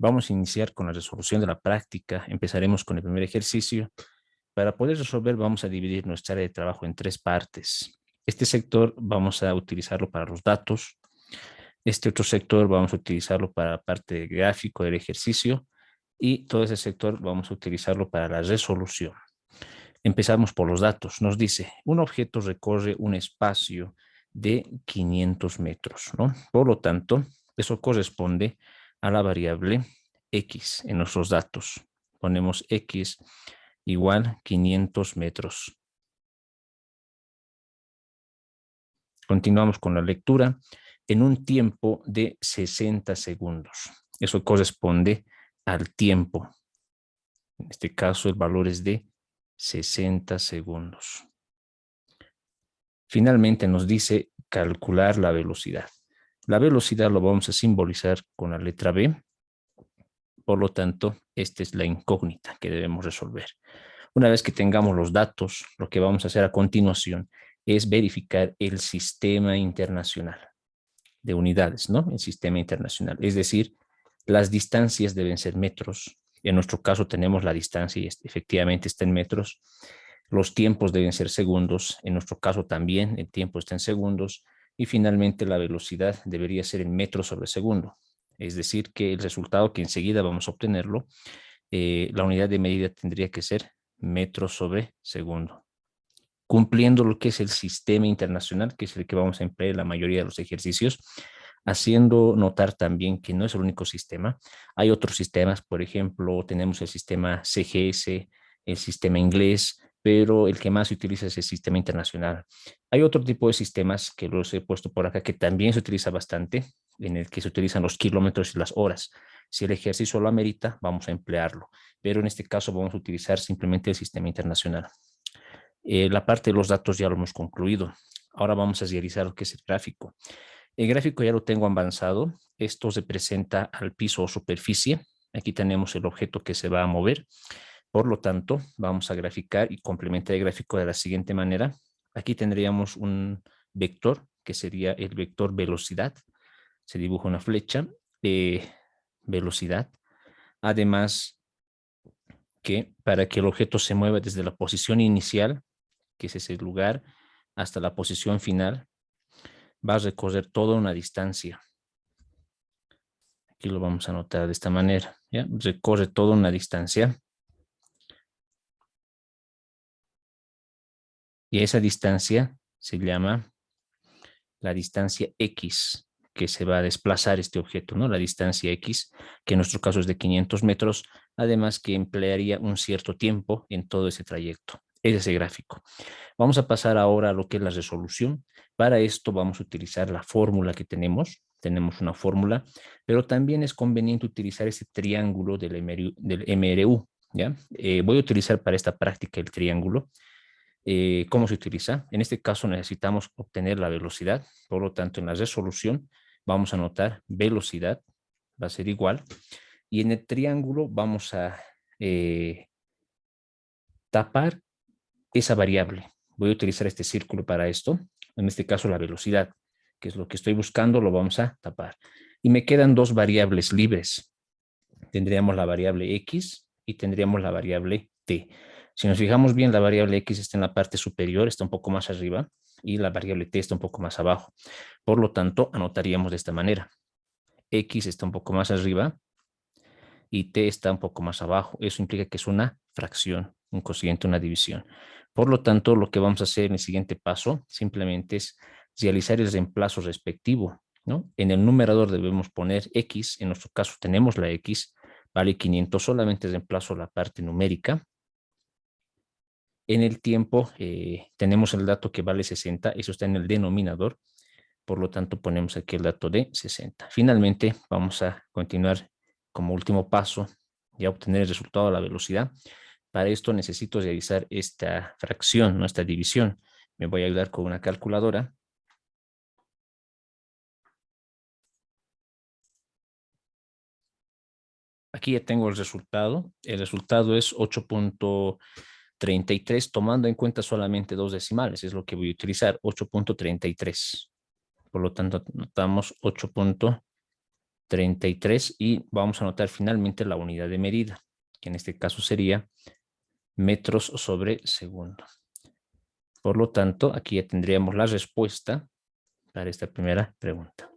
Vamos a iniciar con la resolución de la práctica. Empezaremos con el primer ejercicio. Para poder resolver, vamos a dividir nuestra área de trabajo en tres partes. Este sector vamos a utilizarlo para los datos. Este otro sector vamos a utilizarlo para la parte gráfico del ejercicio y todo ese sector vamos a utilizarlo para la resolución. Empezamos por los datos. Nos dice, un objeto recorre un espacio de 500 metros, ¿no? Por lo tanto, eso corresponde a la variable X en nuestros datos. Ponemos X igual 500 metros. Continuamos con la lectura en un tiempo de 60 segundos. Eso corresponde al tiempo. En este caso, el valor es de 60 segundos. Finalmente nos dice calcular la velocidad. La velocidad lo vamos a simbolizar con la letra B. Por lo tanto, esta es la incógnita que debemos resolver. Una vez que tengamos los datos, lo que vamos a hacer a continuación es verificar el sistema internacional de unidades, ¿no? El sistema internacional. Es decir, las distancias deben ser metros. En nuestro caso tenemos la distancia y efectivamente está en metros. Los tiempos deben ser segundos. En nuestro caso también el tiempo está en segundos. Y finalmente la velocidad debería ser en metros sobre segundo. Es decir, que el resultado que enseguida vamos a obtenerlo, la unidad de medida tendría que ser metros sobre segundo, cumpliendo lo que es el sistema internacional, que es el que vamos a emplear en la mayoría de los ejercicios, haciendo notar también que no es el único sistema. Hay otros sistemas, por ejemplo, tenemos el sistema CGS, el sistema inglés, pero el que más se utiliza es el sistema internacional. Hay otro tipo de sistemas que los he puesto por acá que también se utiliza bastante, en el que se utilizan los kilómetros y las horas. Si el ejercicio lo amerita, vamos a emplearlo, pero en este caso vamos a utilizar simplemente el sistema internacional. La parte de los datos ya lo hemos concluido. Ahora vamos a realizar lo que es el gráfico. El gráfico ya lo tengo avanzado. Esto se presenta al piso o superficie. Aquí tenemos el objeto que se va a mover. Por lo tanto, vamos a graficar y complementar el gráfico de la siguiente manera. Aquí tendríamos un vector que sería el vector velocidad. Se dibuja una flecha de velocidad. Además, que para que el objeto se mueva desde la posición inicial, que es ese lugar, hasta la posición final, va a recorrer toda una distancia. Aquí lo vamos a anotar de esta manera, ¿ya? Recorre toda una distancia. Y esa distancia se llama la distancia X, que se va a desplazar este objeto, ¿no? La distancia X, que en nuestro caso es de 500 metros, además que emplearía un cierto tiempo en todo ese trayecto. Es ese gráfico. Vamos a pasar ahora a lo que es la resolución. Para esto vamos a utilizar la fórmula que tenemos. Tenemos una fórmula, pero también es conveniente utilizar ese triángulo del MRU, ¿ya? Voy a utilizar para esta práctica el triángulo. ¿Cómo se utiliza? En este caso necesitamos obtener la velocidad, por lo tanto en la resolución vamos a anotar velocidad, va a ser igual, y en el triángulo vamos a tapar esa variable. Voy a utilizar este círculo para esto, en este caso la velocidad, que es lo que estoy buscando, lo vamos a tapar. Y me quedan dos variables libres. Tendríamos la variable X y tendríamos la variable T. Si nos fijamos bien, la variable X está en la parte superior, está un poco más arriba, y la variable T está un poco más abajo. Por lo tanto, anotaríamos de esta manera. X está un poco más arriba y T está un poco más abajo. Eso implica que es una fracción, un cociente, una división. Por lo tanto, lo que vamos a hacer en el siguiente paso simplemente es realizar el reemplazo respectivo, ¿no? En el numerador debemos poner X, en nuestro caso tenemos la X, vale 500, solamente reemplazo la parte numérica. En el tiempo tenemos el dato que vale 60, eso está en el denominador, por lo tanto ponemos aquí el dato de 60. Finalmente vamos a continuar como último paso y a obtener el resultado de la velocidad. Para esto necesito realizar esta fracción, nuestra división. Me voy a ayudar con una calculadora. Aquí ya tengo el resultado. El resultado es 8.33, tomando en cuenta solamente dos decimales. Es lo que voy a utilizar, 8.33. Por lo tanto, notamos 8.33. 33 y vamos a anotar finalmente la unidad de medida, que en este caso sería metros sobre segundo. Por lo tanto, aquí ya tendríamos la respuesta para esta primera pregunta.